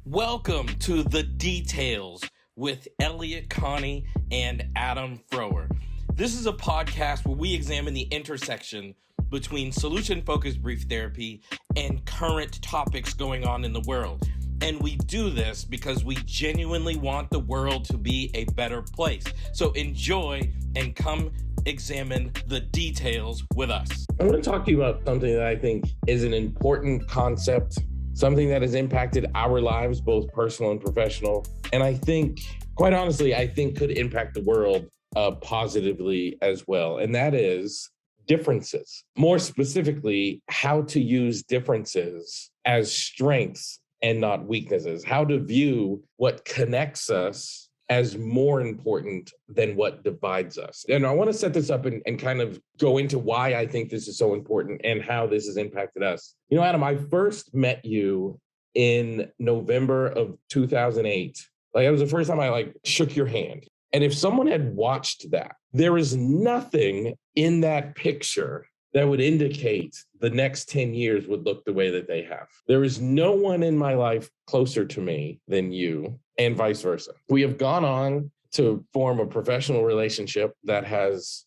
Welcome to The Details with Elliott, Connie, and Adam Frower. This is a podcast where we examine the intersection between solution-focused brief therapy and current topics going on in the world. And we do this because we genuinely want the world to be a better place. So enjoy and come examine the details with us. I want to talk to you about something that I think is an important concept, something that has impacted our lives, both personal and professional. And I think, quite honestly, could impact the world positively as well. And that is differences. More specifically, how to use differences as strengths and not weaknesses. How to view what connects us as more important than what divides us. And I want to set this up and kind of go into why I think this is so important and how this has impacted us. You know, Adam, I first met you in November of 2008. Like, it was the first time I shook your hand. And if someone had watched that, there is nothing in that picture that would indicate the next 10 years would look the way that they have. There is no one in my life closer to me than you, and vice versa. We have gone on to form a professional relationship that has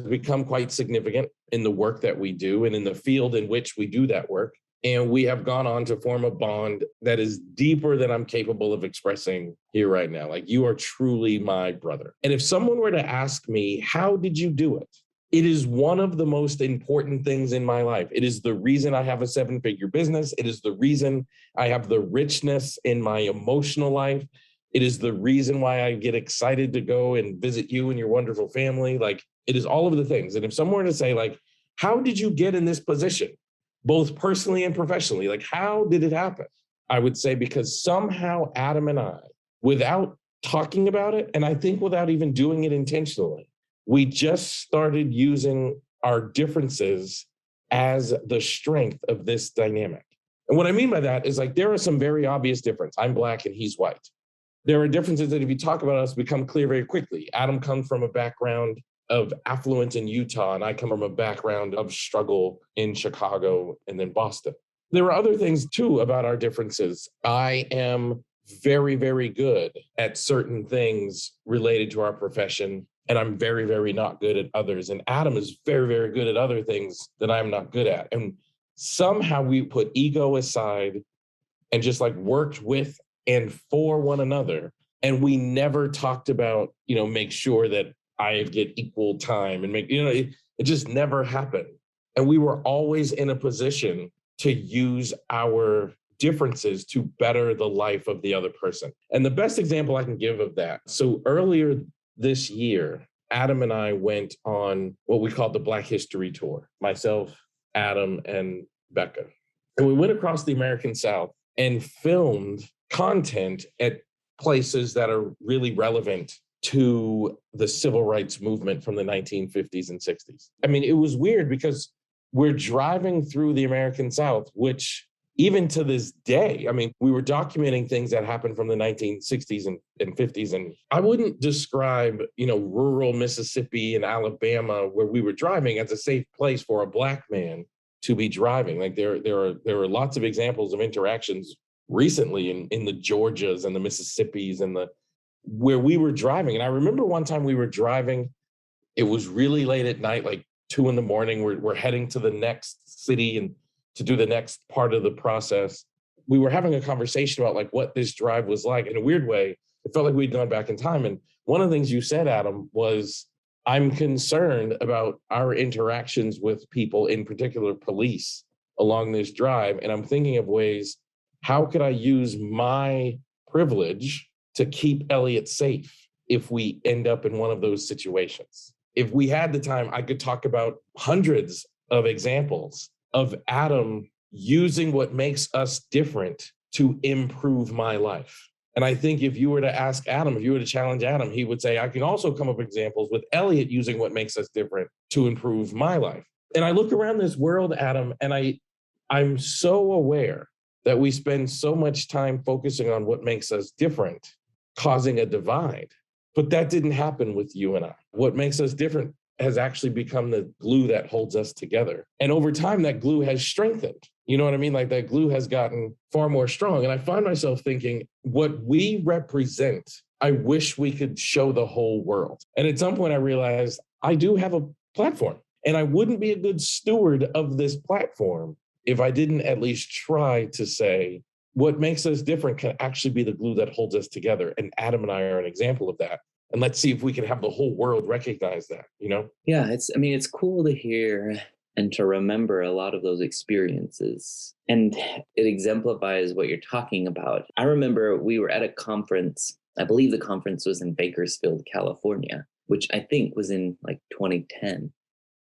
become quite significant in the work that we do and in the field in which we do that work. And we have gone on to form a bond that is deeper than I'm capable of expressing here right now. Like, you are truly my brother. And if someone were to ask me, how did you do it? It is one of the most important things in my life. It is the reason I have a 7-figure business. It is the reason I have the richness in my emotional life. It is the reason why I get excited to go and visit you and your wonderful family. Like, it is all of the things. And if someone were to say, like, how did you get in this position, both personally and professionally? Like, how did it happen? I would say because somehow Adam and I, without talking about it, and I think without even doing it intentionally, we just started using our differences as the strength of this dynamic. And what I mean by that is, like, there are some very obvious differences. I'm Black and he's white. There are differences that if you talk about us become clear very quickly. Adam comes from a background of affluence in Utah, and I come from a background of struggle in Chicago and then Boston. There are other things too about our differences. I am very, very good at certain things related to our profession, and I'm very, very not good at others. And Adam is very, very good at other things that I'm not good at. And somehow we put ego aside and just worked with and for one another. And we never talked about, make sure that I get equal time and it just never happened. And we were always in a position to use our differences to better the life of the other person. And the best example I can give of that, so earlier this year, Adam and I went on what we called the Black History Tour, myself, Adam, and Becca. And we went across the American South and filmed content at places that are really relevant to the civil rights movement from the 1950s and 60s. I mean, it was weird because we're driving through the American South, which even to this day, I mean, we were documenting things that happened from the 1960s and 50s. And I wouldn't describe, rural Mississippi and Alabama where we were driving as a safe place for a Black man to be driving. Like, there are lots of examples of interactions recently in the Georgias and the Mississippis and where we were driving. And I remember one time we were driving, it was really late at night, like 2 a.m. We're heading to the next city and to do the next part of the process. We were having a conversation about what this drive was like. In a weird way, it felt like we'd gone back in time. And one of the things you said, Adam, was, I'm concerned about our interactions with people, in particular police, along this drive. And I'm thinking of ways, how could I use my privilege to keep Elliott safe if we end up in one of those situations? If we had the time, I could talk about hundreds of examples of Adam using what makes us different to improve my life. And I think if you were to ask Adam, if you were to challenge Adam, he would say, I can also come up with examples with Elliott using what makes us different to improve my life. And I look around this world, Adam, and I'm so aware that we spend so much time focusing on what makes us different, causing a divide. But that didn't happen with you and I. What makes us different has actually become the glue that holds us together. And over time, that glue has strengthened. You know what I mean? Like that glue has gotten far more strong. And I find myself thinking, what we represent, I wish we could show the whole world. And at some point I realized I do have a platform, and I wouldn't be a good steward of this platform if I didn't at least try to say what makes us different can actually be the glue that holds us together. And Adam and I are an example of that. And let's see if we can have the whole world recognize that, you know? Yeah, it's cool to hear and to remember a lot of those experiences. And it exemplifies what you're talking about. I remember we were at a conference. I believe the conference was in Bakersfield, California, which I think was in like 2010.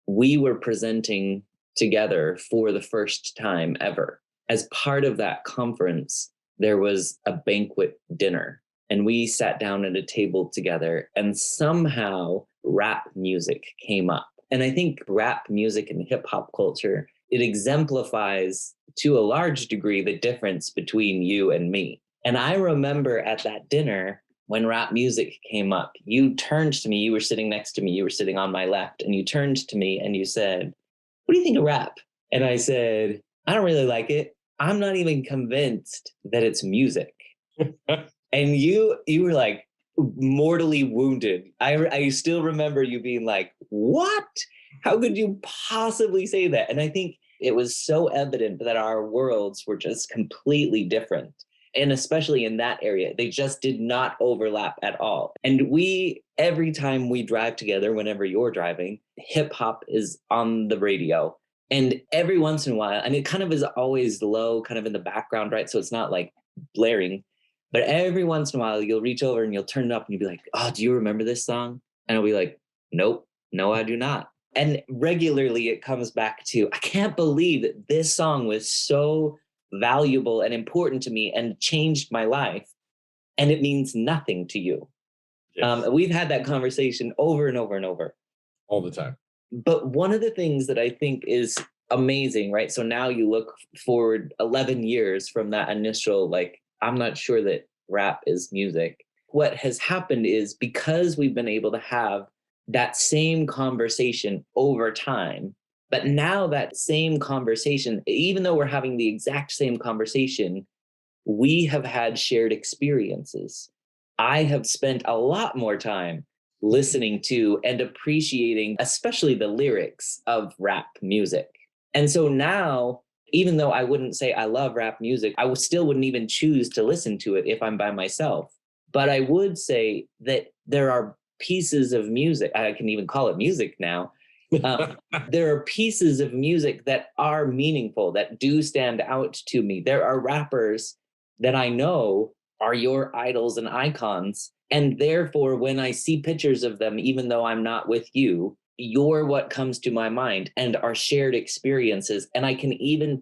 We were presenting together for the first time ever. As part of that conference, there was a banquet dinner, and we sat down at a table together, and somehow rap music came up. And I think rap music and hip hop culture, it exemplifies to a large degree the difference between you and me. And I remember at that dinner, when rap music came up, you turned to me, you were sitting next to me, you were sitting on my left, and you turned to me and you said, "What do you think of rap?" And I said, "I don't really like it. I'm not even convinced that it's music." And you were like mortally wounded. I still remember you being like, "What? How could you possibly say that?" And I think it was so evident that our worlds were just completely different. And especially in that area, they just did not overlap at all. And every time we drive together, whenever you're driving, hip hop is on the radio. And every once in a while, and it kind of is always low, kind of in the background, right? So it's not like blaring, but every once in a while you'll reach over and you'll turn it up and you'll be like, "Oh, do you remember this song?" And I'll be like, "Nope, no, I do not." And regularly it comes back to, I can't believe that this song was so valuable and important to me and changed my life, and it means nothing to you. Yes. We've had that conversation over and over and over. All the time. But one of the things that I think is amazing, right? So now you look forward 11 years from that initial, like, I'm not sure that rap is music. What has happened is, because we've been able to have that same conversation over time, but now that same conversation, even though we're having the exact same conversation, we have had shared experiences. I have spent a lot more time listening to and appreciating, especially the lyrics of rap music. And so now, even though I wouldn't say I love rap music, I still wouldn't even choose to listen to it if I'm by myself. But I would say that there are pieces of music, I can even call it music now. There are pieces of music that are meaningful, that do stand out to me. There are rappers that I know are your idols and icons. And therefore, when I see pictures of them, even though I'm not with you, you're what comes to my mind, and our shared experiences. And I can even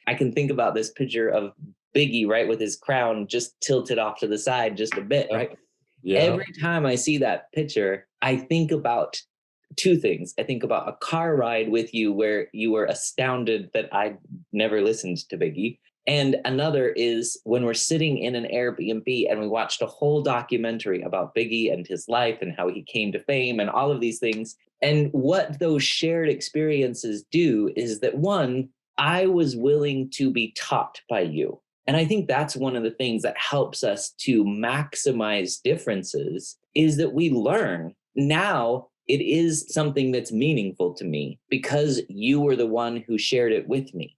I can think about this picture of Biggie, right, with his crown just tilted off to the side just a bit, right? Yeah. Every time I see that picture, I think about two things. I think about a car ride with you where you were astounded that I never listened to Biggie. And another is when we're sitting in an Airbnb and we watched a whole documentary about Biggie and his life and how he came to fame and all of these things. And what those shared experiences do is that, one, I was willing to be taught by you. And I think that's one of the things that helps us to maximize differences, is that we learn. Now it is something that's meaningful to me because you were the one who shared it with me.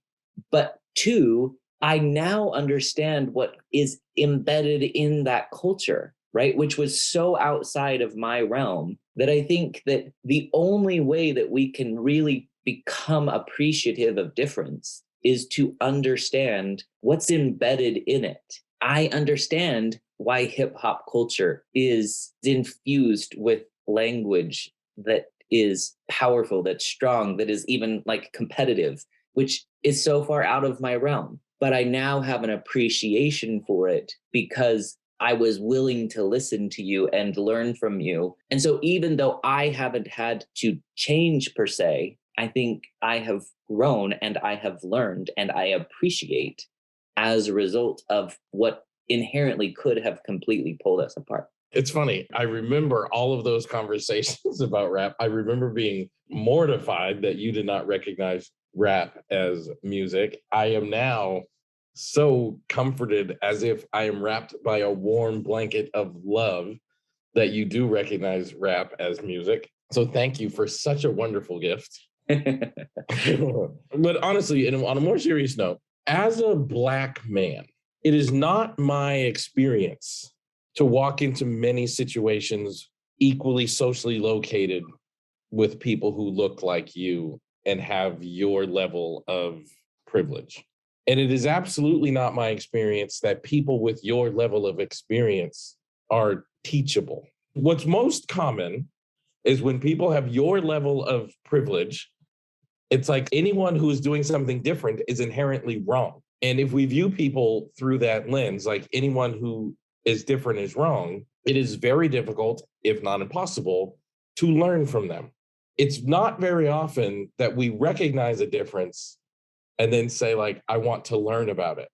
But two, I now understand what is embedded in that culture, right? Which was so outside of my realm that I think that the only way that we can really become appreciative of difference is to understand what's embedded in it. I understand why hip hop culture is infused with language that is powerful, that's strong, that is even like competitive, which is so far out of my realm. But I now have an appreciation for it because I was willing to listen to you and learn from you. And so even though I haven't had to change per se, I think I have grown and I have learned and I appreciate as a result of what inherently could have completely pulled us apart. It's funny. I remember all of those conversations about rap. I remember being mortified that you did not recognize rap as music. I am now so comforted as if I am wrapped by a warm blanket of love that you do recognize rap as music. So thank you for such a wonderful gift. But honestly, and on a more serious note, as a Black man, it is not my experience to walk into many situations equally socially located with people who look like you and have your level of privilege. And it is absolutely not my experience that people with your level of experience are teachable. What's most common is when people have your level of privilege, it's like anyone who is doing something different is inherently wrong. And if we view people through that lens, like anyone who is different is wrong, it is very difficult, if not impossible, to learn from them. It's not very often that we recognize a difference and then say, like, I want to learn about it.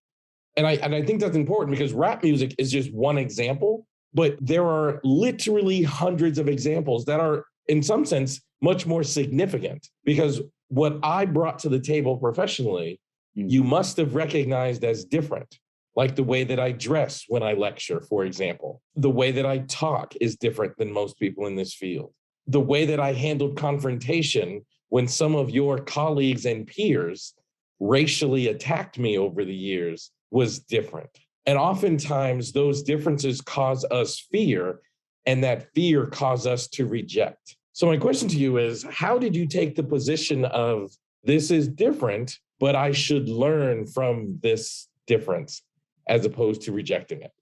And I think that's important because rap music is just one example, but there are literally hundreds of examples that are, in some sense, much more significant. Because what I brought to the table professionally, you must have recognized as different. Like the way that I dress when I lecture, for example. The way that I talk is different than most people in this field. The way that I handled confrontation when some of your colleagues and peers racially attacked me over the years was different. And oftentimes those differences cause us fear, and that fear causes us to reject. So my question to you is, how did you take the position of this is different, but I should learn from this difference as opposed to rejecting it?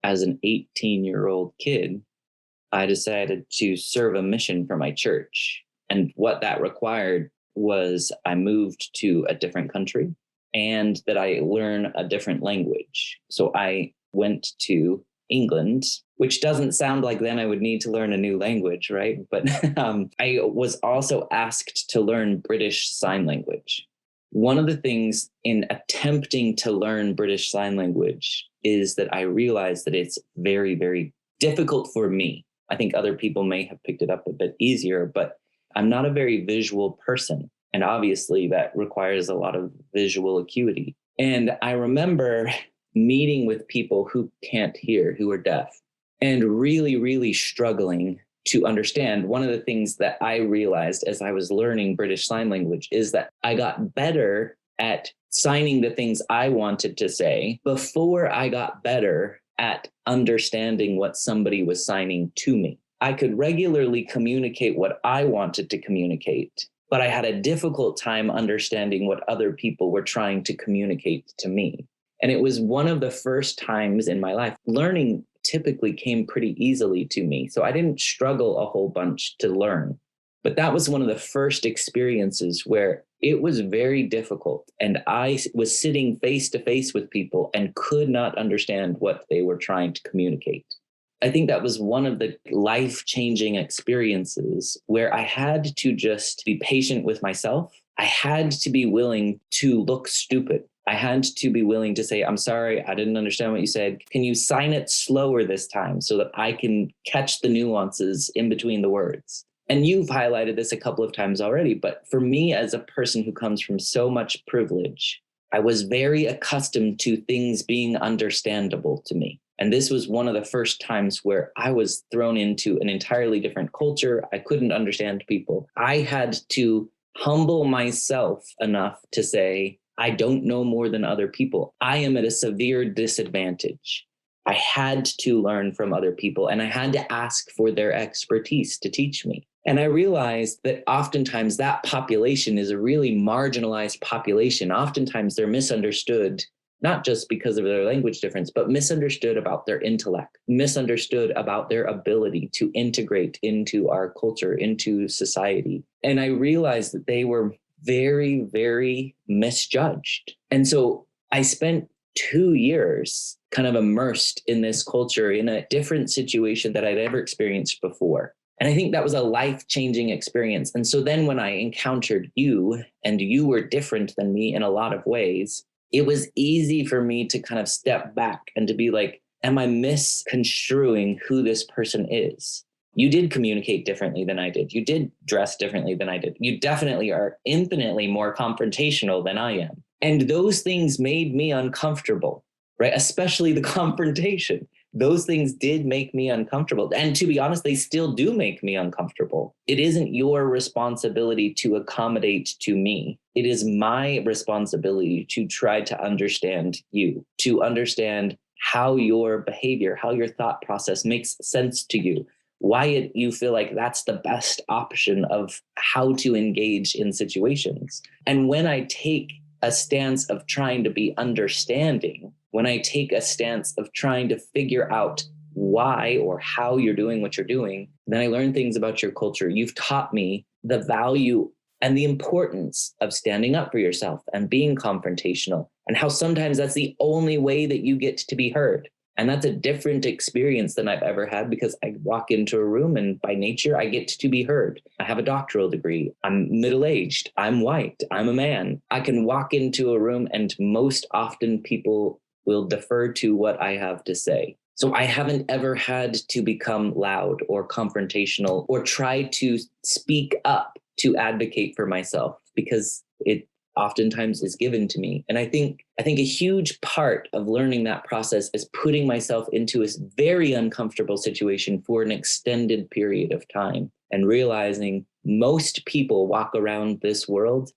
As an 18-year-old kid, I decided to serve a mission for my church. And what that required was I moved to a different country and that I learn a different language. So I went to England, which doesn't sound like then I would need to learn a new language, right? But I was also asked to learn British Sign Language. One of the things in attempting to learn British Sign Language is that I realized that it's very, very difficult for me. I think other people may have picked it up a bit easier, but I'm not a very visual person. And obviously that requires a lot of visual acuity. And I remember meeting with people who can't hear, who are deaf, and really, really struggling to understand. One of the things that I realized as I was learning British Sign Language is that I got better at signing the things I wanted to say before I got better at understanding what somebody was signing to me. I could regularly communicate what I wanted to communicate, but I had a difficult time understanding what other people were trying to communicate to me. And it was one of the first times in my life. Learning typically came pretty easily to me, so I didn't struggle a whole bunch to learn. But that was one of the first experiences where it was very difficult. And I was sitting face to face with people and could not understand what they were trying to communicate. I think that was one of the life-changing experiences where I had to just be patient with myself. I had to be willing to look stupid. I had to be willing to say, I'm sorry, I didn't understand what you said. Can you sign it slower this time so that I can catch the nuances in between the words? And you've highlighted this a couple of times already, but for me as a person who comes from so much privilege, I was very accustomed to things being understandable to me. And this was one of the first times where I was thrown into an entirely different culture. I couldn't understand people. I had to humble myself enough to say, I don't know more than other people. I am at a severe disadvantage. I had to learn from other people, and I had to ask for their expertise to teach me. And I realized that oftentimes that population is a really marginalized population. Oftentimes they're misunderstood, not just because of their language difference, but misunderstood about their intellect, misunderstood about their ability to integrate into our culture, into society. And I realized that they were very, very misjudged. And so I spent 2 years kind of immersed in this culture in a different situation that I'd ever experienced before. And I think that was a life-changing experience. And so then when I encountered you, and you were different than me in a lot of ways, it was easy for me to kind of step back and to be like, am I misconstruing who this person is? You did communicate differently than I did. You did dress differently than I did. You definitely are infinitely more confrontational than I am. And those things made me uncomfortable, right? Especially the confrontation. Those things did make me uncomfortable. And to be honest, they still do make me uncomfortable. It isn't your responsibility to accommodate to me. It is my responsibility to try to understand you, to understand how your behavior, how your thought process makes sense to you, why you feel like that's the best option of how to engage in situations. And when I take a stance of trying to be understanding, when I take a stance of trying to figure out why or how you're doing what you're doing, then I learn things about your culture. You've taught me the value and the importance of standing up for yourself and being confrontational, and how sometimes that's the only way that you get to be heard. And that's a different experience than I've ever had, because I walk into a room and by nature, I get to be heard. I have a doctoral degree. I'm middle-aged. I'm white. I'm a man. I can walk into a room and most often people will defer to what I have to say. So I haven't ever had to become loud or confrontational or try to speak up to advocate for myself, because it oftentimes is given to me. And I think a huge part of learning that process is putting myself into a very uncomfortable situation for an extended period of time and realizing most people walk around this world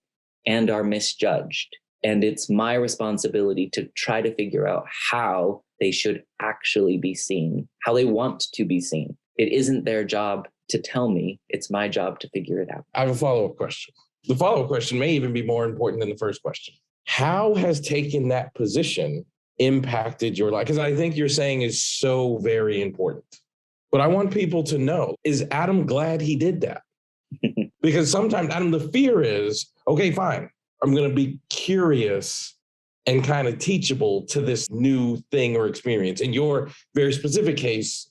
and are misjudged. And it's my responsibility to try to figure out how they should actually be seen, how they want to be seen. It isn't their job to tell me. It's my job to figure it out. I have a follow-up question. The follow-up question may even be more important than the first question. How has taking that position impacted your life? Because I think you're saying is so very important. But I want people to know, is Adam glad he did that? Because sometimes, Adam, the fear is, okay, fine, I'm going to be curious and kind of teachable to this new thing or experience. In your very specific case,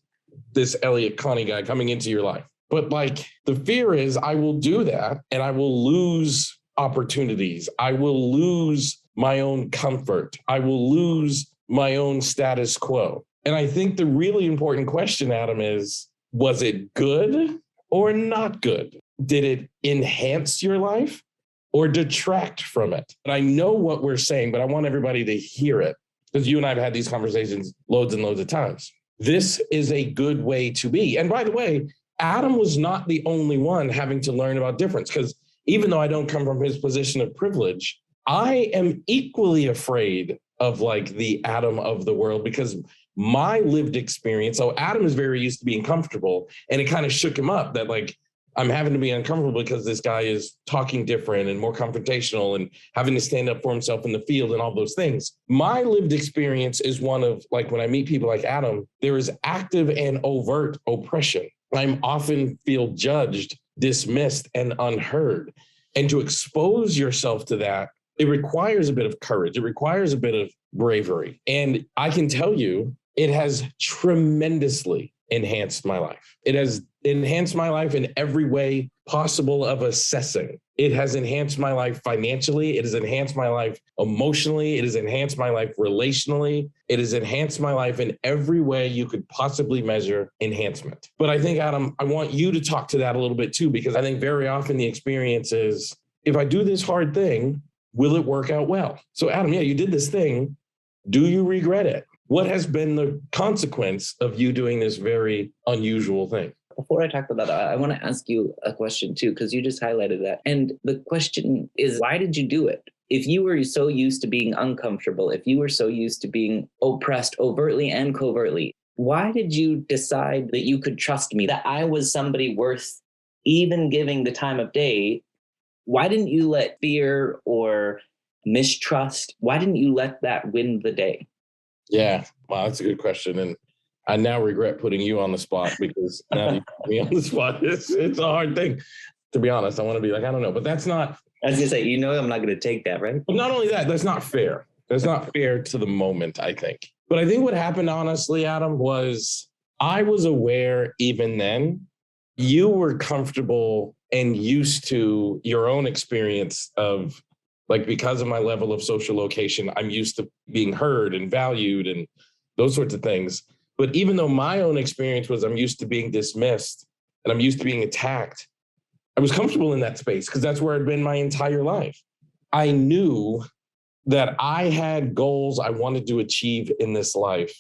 this Elliott Connie guy coming into your life. But like the fear is I will do that and I will lose opportunities. I will lose my own comfort. I will lose my own status quo. And I think the really important question, Adam, is, was it good or not good? Did it enhance your life or detract from it? And I know what we're saying, but I want everybody to hear it, because you and I have had these conversations loads and loads of times. This is a good way to be. And by the way, Adam was not the only one having to learn about difference, because even though I don't come from his position of privilege, I am equally afraid of like the Adam of the world, because my lived experience, so Adam is very used to being comfortable, and it kind of shook him up that like, I'm having to be uncomfortable because this guy is talking different and more confrontational and having to stand up for himself in the field and all those things. My lived experience is one of like, when I meet people like Adam, there is active and overt oppression. I often feel judged, dismissed, and unheard. And to expose yourself to that, it requires a bit of courage. It requires a bit of bravery. And I can tell you, it has tremendously enhanced my life. It has enhanced my life in every way possible of assessing. It has enhanced my life financially. It has enhanced my life emotionally. It has enhanced my life relationally. It has enhanced my life in every way you could possibly measure enhancement. But I think, Adam, I want you to talk to that a little bit too, because I think very often the experience is, if I do this hard thing, will it work out well? So Adam, yeah, you did this thing. Do you regret it? What has been the consequence of you doing this very unusual thing? Before I talk about that, I want to ask you a question too, because you just highlighted that. And the question is, why did you do it? If you were so used to being uncomfortable, if you were so used to being oppressed overtly and covertly, why did you decide that you could trust me, that I was somebody worth even giving the time of day? Why didn't you let fear or mistrust, why didn't you let that win the day? Yeah, wow, that's a good question. And I now regret putting you on the spot, because now that you put me on the spot, it's a hard thing. To be honest, I want to be like, I don't know, but that's not. I was going to say, you know, I'm not going to take that, right? But not only that, that's not fair. That's not fair to the moment, I think. But I think what happened, honestly, Adam, was I was aware even then you were comfortable and used to your own experience of, like, because of my level of social location, I'm used to being heard and valued and those sorts of things. But even though my own experience was I'm used to being dismissed, and I'm used to being attacked, I was comfortable in that space because that's where I'd been my entire life. I knew that I had goals I wanted to achieve in this life.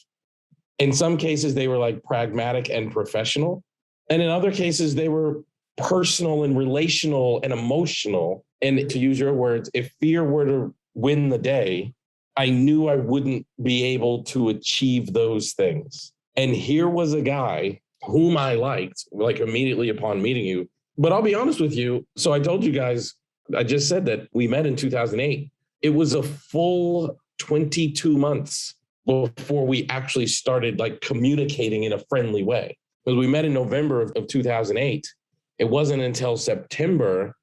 In some cases, they were like pragmatic and professional. And in other cases, they were personal and relational and emotional. And to use your words, if fear were to win the day, I knew I wouldn't be able to achieve those things. And here was a guy whom I liked, like immediately upon meeting you. But I'll be honest with you. So I told you guys, I just said that we met in 2008. It was a full 22 months before we actually started like communicating in a friendly way. Because we met in November of 2008. It wasn't until September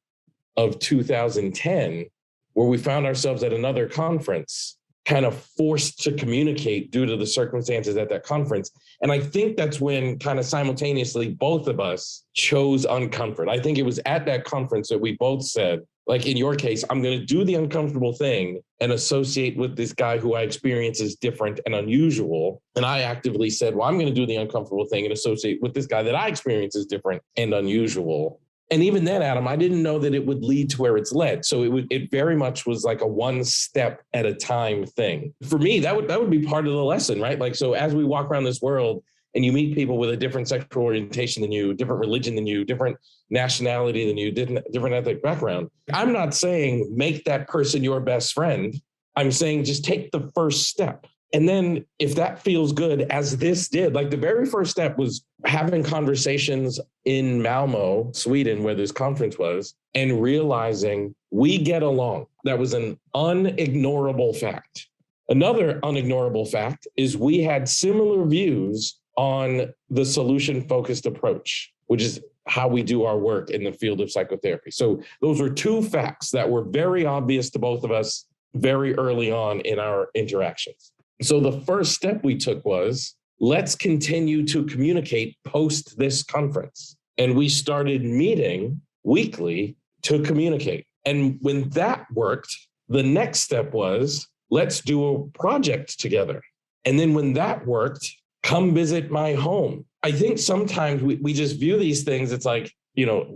of 2010 where we found ourselves at another conference, kind of forced to communicate due to the circumstances at that conference. And I think that's when kind of simultaneously both of us chose uncomfort. I think it was at that conference that we both said, like in your case, I'm going to do the uncomfortable thing and associate with this guy who I experience as different and unusual. And I actively said, well, I'm going to do the uncomfortable thing and associate with this guy that I experience as different and unusual. And even then, Adam, I didn't know that it would lead to where it's led. So it very much was like a one step at a time thing. For me, that would be part of the lesson, right? Like, so as we walk around this world and you meet people with a different sexual orientation than you, different religion than you, different nationality than you, different ethnic background, I'm not saying make that person your best friend. I'm saying just take the first step. And then if that feels good, as this did, like the very first step was having conversations in Malmo, Sweden, where this conference was, and realizing we get along. That was an unignorable fact. Another unignorable fact is we had similar views on the solution-focused approach, which is how we do our work in the field of psychotherapy. So those were two facts that were very obvious to both of us very early on in our interactions. So the first step we took was, let's continue to communicate post this conference. And we started meeting weekly to communicate. And when that worked, the next step was, let's do a project together. And then when that worked, come visit my home. I think sometimes we just view these things. It's like,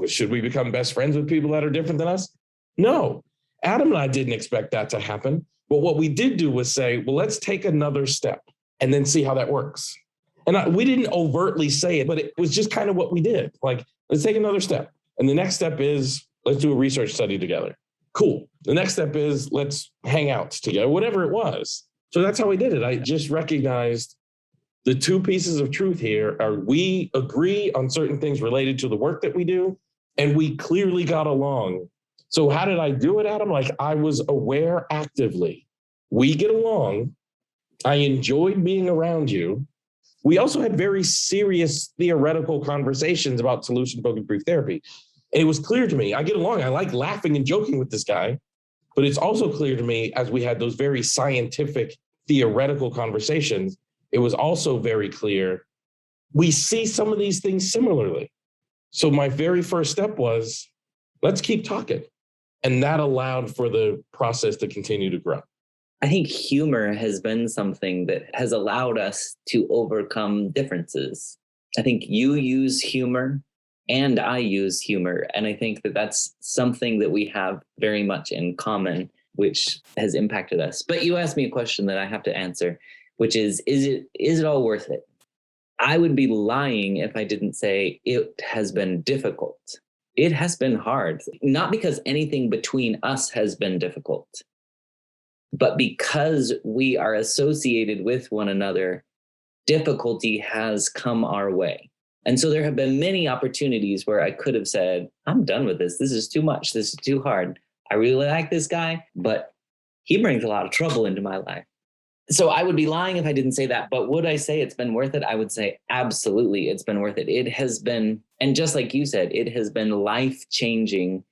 should we become best friends with people that are different than us? No, Adam and I didn't expect that to happen. But what we did do was say, well, let's take another step and then see how that works. And we didn't overtly say it, but it was just kind of what we did. Like, let's take another step. And the next step is, let's do a research study together. Cool. The next step is, let's hang out together, whatever it was. So that's how we did it. I just recognized the two pieces of truth here are we agree on certain things related to the work that we do, and we clearly got along. So how did I do it, Adam? Like, I was aware actively. We get along. I enjoyed being around you. We also had very serious theoretical conversations about solution-focused brief therapy. And it was clear to me, I get along. I like laughing and joking with this guy. But it's also clear to me, as we had those very scientific theoretical conversations, it was also very clear we see some of these things similarly. So my very first step was, let's keep talking. And that allowed for the process to continue to grow. I think humor has been something that has allowed us to overcome differences. I think you use humor and I use humor. And I think that that's something that we have very much in common, which has impacted us. But you asked me a question that I have to answer, which is it all worth it? I would be lying if I didn't say it has been difficult. It has been hard, not because anything between us has been difficult, but because we are associated with one another, difficulty has come our way. And so there have been many opportunities where I could have said, I'm done with this. This is too much. This is too hard. I really like this guy, but he brings a lot of trouble into my life. So I would be lying if I didn't say that. But would I say it's been worth it? I would say absolutely it's been worth it. It has been, and just like you said, it has been life-changing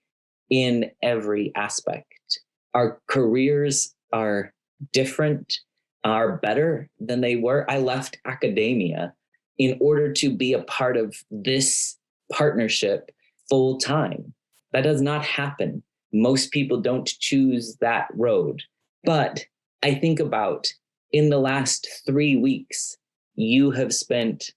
in every aspect. Our careers are different, are better than they were. I left academia in order to be a part of this partnership full time. That does not happen. Most people don't choose that road. But I think about in the last 3 weeks, you have spent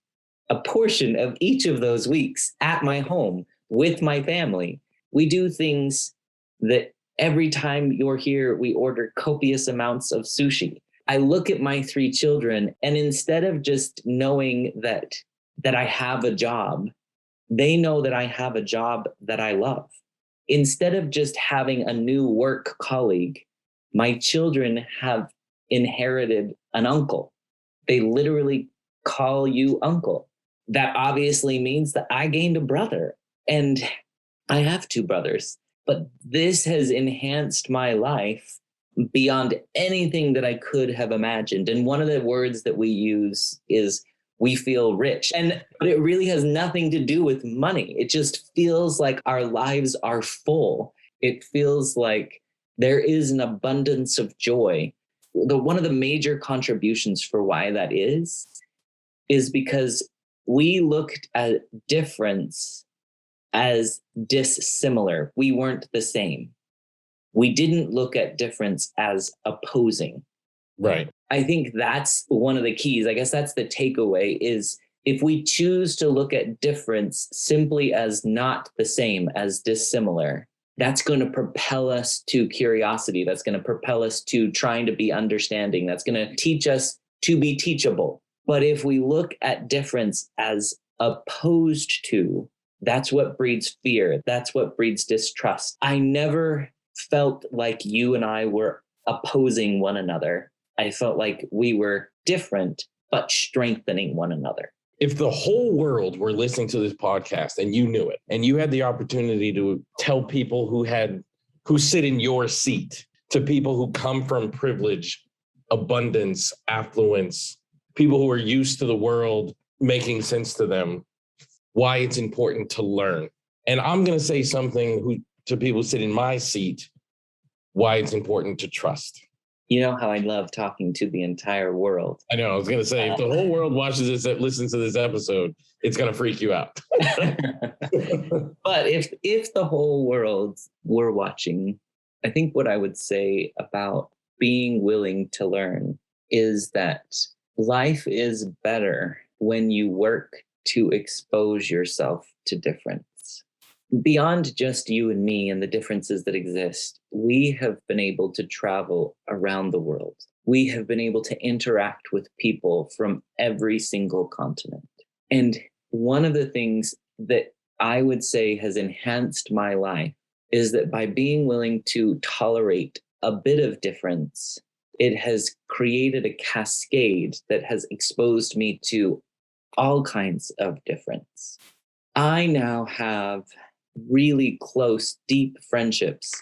a portion of each of those weeks at my home with my family. We do things that every time you're here, we order copious amounts of sushi. I look at my 3 children, and instead of just knowing that I have a job, they know that I have a job that I love. Instead of just having a new work colleague, my children have inherited an uncle. They literally call you uncle. That obviously means that I gained a brother, and I have 2 brothers. But this has enhanced my life beyond anything that I could have imagined. And one of the words that we use is we feel rich. But it really has nothing to do with money. It just feels like our lives are full. It feels like there is an abundance of joy. One of the major contributions for why that is because we looked at difference as dissimilar. We weren't the same. We didn't look at difference as opposing. Right. I think that's one of the keys. I guess that's the takeaway is if we choose to look at difference simply as not the same, as dissimilar, that's going to propel us to curiosity. That's going to propel us to trying to be understanding. That's going to teach us to be teachable. But if we look at difference as opposed to, that's what breeds fear. That's what breeds distrust. I never felt like you and I were opposing one another. I felt like we were different, but strengthening one another. If the whole world were listening to this podcast and you knew it, and you had the opportunity to tell people who sit in your seat, to people who come from privilege, abundance, affluence, people who are used to the world making sense to them, why it's important to learn. And I'm going to say something to people who sit in my seat, why it's important to trust. You know how I love talking to the entire world. I know. I was going to say, if the whole world listens to this episode, it's going to freak you out. But if the whole world were watching, I think what I would say about being willing to learn is that life is better when you work to expose yourself to difference. Beyond just you and me and the differences that exist, we have been able to travel around the world. We have been able to interact with people from every single continent. And one of the things that I would say has enhanced my life is that by being willing to tolerate a bit of difference, it has created a cascade that has exposed me to all kinds of difference. I now have really close, deep friendships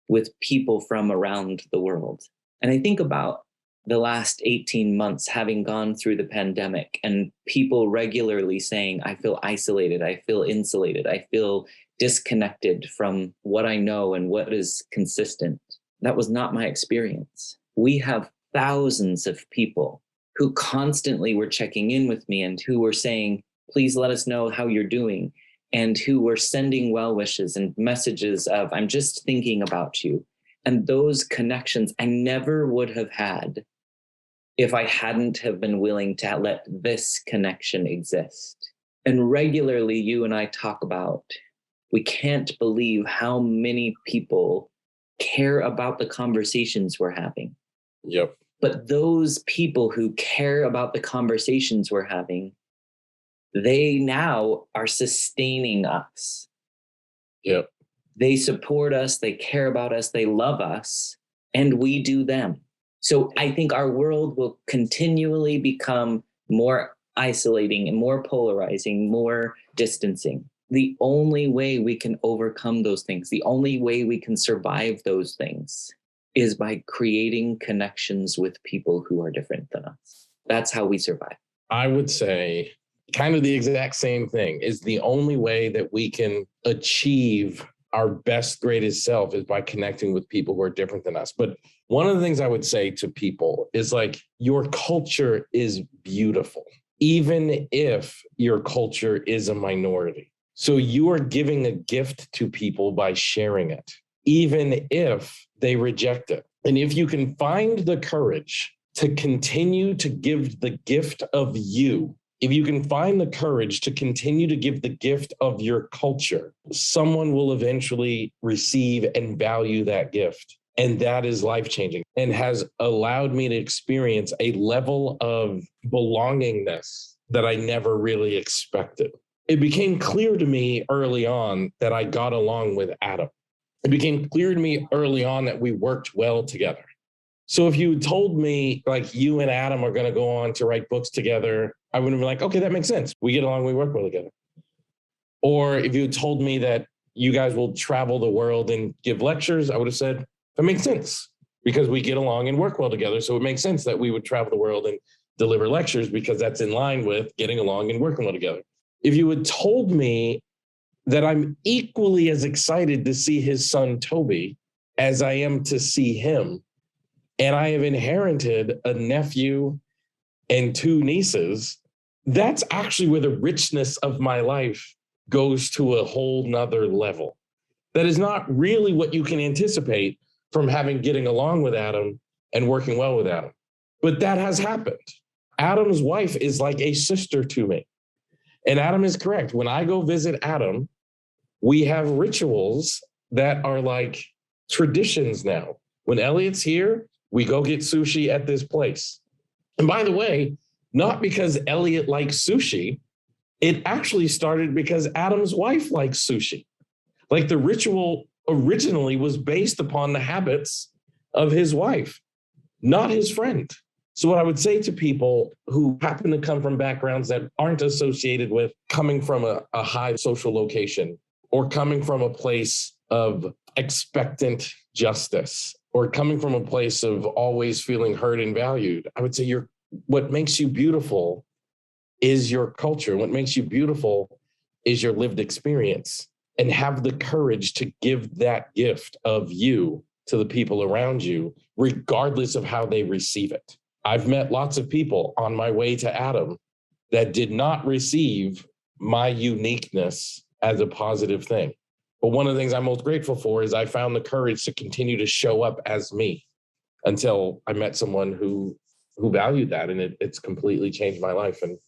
with people from around the world. And I think about the last 18 months having gone through the pandemic and people regularly saying, I feel isolated, I feel insulated, I feel disconnected from what I know and what is consistent. That was not my experience. We have thousands of people who constantly were checking in with me and who were saying, please let us know how you're doing, and who were sending well wishes and messages of, I'm just thinking about you. And those connections I never would have had if I hadn't have been willing to let this connection exist. And regularly, you and I talk about, we can't believe how many people care about the conversations we're having. Yep. But those people who care about the conversations we're having, they now are sustaining us. Yep. They support us, they care about us, they love us, and we do them. So I think our world will continually become more isolating and more polarizing, more distancing. The only way we can overcome those things, the only way we can survive those things is by creating connections with people who are different than us. That's how we survive. I would say kind of the exact same thing. Is the only way that we can achieve our best, greatest self is by connecting with people who are different than us. But one of the things I would say to people is like, your culture is beautiful, even if your culture is a minority. So you are giving a gift to people by sharing it, even if they reject it. And if you can find the courage to continue to give the gift of you, if you can find the courage to continue to give the gift of your culture, someone will eventually receive and value that gift. And that is life-changing and has allowed me to experience a level of belongingness that I never really expected. It became clear to me early on that I got along with Adam. It became clear to me early on that we worked well together. So if you told me like you and Adam are going to go on to write books together, I would have been like, okay, that makes sense. We get along, we work well together. Or if you told me that you guys will travel the world and give lectures, I would have said, that makes sense because we get along and work well together. So it makes sense that we would travel the world and deliver lectures because that's in line with getting along and working well together. If you had told me that I'm equally as excited to see his son, Toby, as I am to see him, and I have inherited a nephew and 2 nieces, that's actually where the richness of my life goes to a whole nother level. That is not really what you can anticipate from getting along with Adam and working well with Adam. But that has happened. Adam's wife is like a sister to me. And Adam is correct. When I go visit Adam, we have rituals that are like traditions now. When Elliott's here, we go get sushi at this place. And by the way, not because Elliott likes sushi, it actually started because Adam's wife likes sushi. Like the ritual originally was based upon the habits of his wife, not his friend. So what I would say to people who happen to come from backgrounds that aren't associated with coming from a high social location or coming from a place of expectant justice or coming from a place of always feeling heard and valued, I would say what makes you beautiful is your culture. What makes you beautiful is your lived experience, and have the courage to give that gift of you to the people around you, regardless of how they receive it. I've met lots of people on my way to Adam that did not receive my uniqueness as a positive thing. But one of the things I'm most grateful for is I found the courage to continue to show up as me until I met someone who valued that. And it's completely changed my life and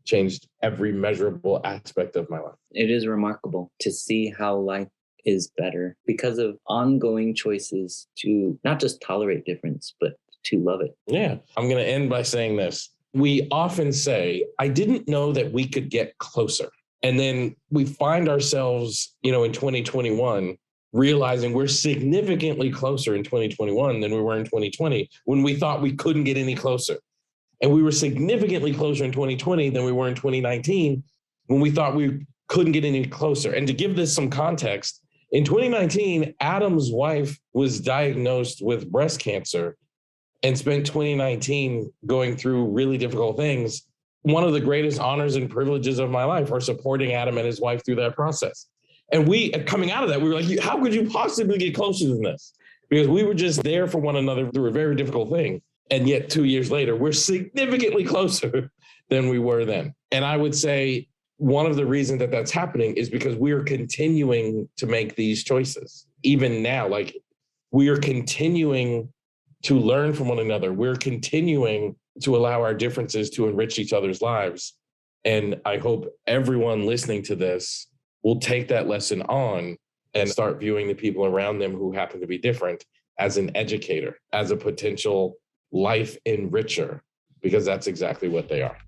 changed every measurable aspect of my life. It is remarkable to see how life is better because of ongoing choices to not just tolerate difference, but to love it. Yeah. I'm going to end by saying this. We often say, I didn't know that we could get closer. And then we find ourselves, in 2021, realizing we're significantly closer in 2021 than we were in 2020 when we thought we couldn't get any closer. And we were significantly closer in 2020 than we were in 2019 when we thought we couldn't get any closer. And to give this some context, in 2019, Adam's wife was diagnosed with breast cancer and spent 2019 going through really difficult things. One of the greatest honors and privileges of my life are supporting Adam and his wife through that process. And we, coming out of that, we were like, how could you possibly get closer than this? Because we were just there for one another through a very difficult thing. And yet 2 years later, we're significantly closer than we were then. And I would say one of the reasons that that's happening is because we are continuing to make these choices. Even now, like we are continuing to learn from one another. We're continuing to allow our differences to enrich each other's lives. And I hope everyone listening to this will take that lesson on and start viewing the people around them who happen to be different as an educator, as a potential life enricher, because that's exactly what they are.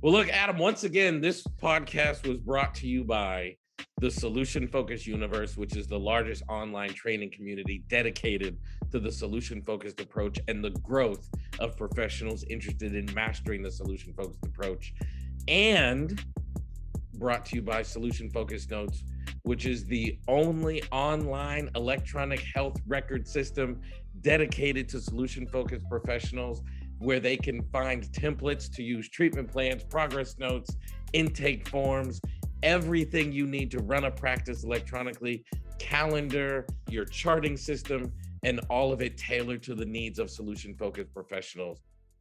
Well, look, Adam, once again, this podcast was brought to you by the Solution Focused Universe, which is the largest online training community dedicated to the solution-focused approach and the growth of professionals interested in mastering the solution-focused approach, and brought to you by Solution Focused Notes, which is the only online electronic health record system dedicated to solution-focused professionals, where they can find templates to use treatment plans, progress notes, intake forms, everything you need to run a practice electronically, calendar, your charting system, and all of it tailored to the needs of solution-focused professionals.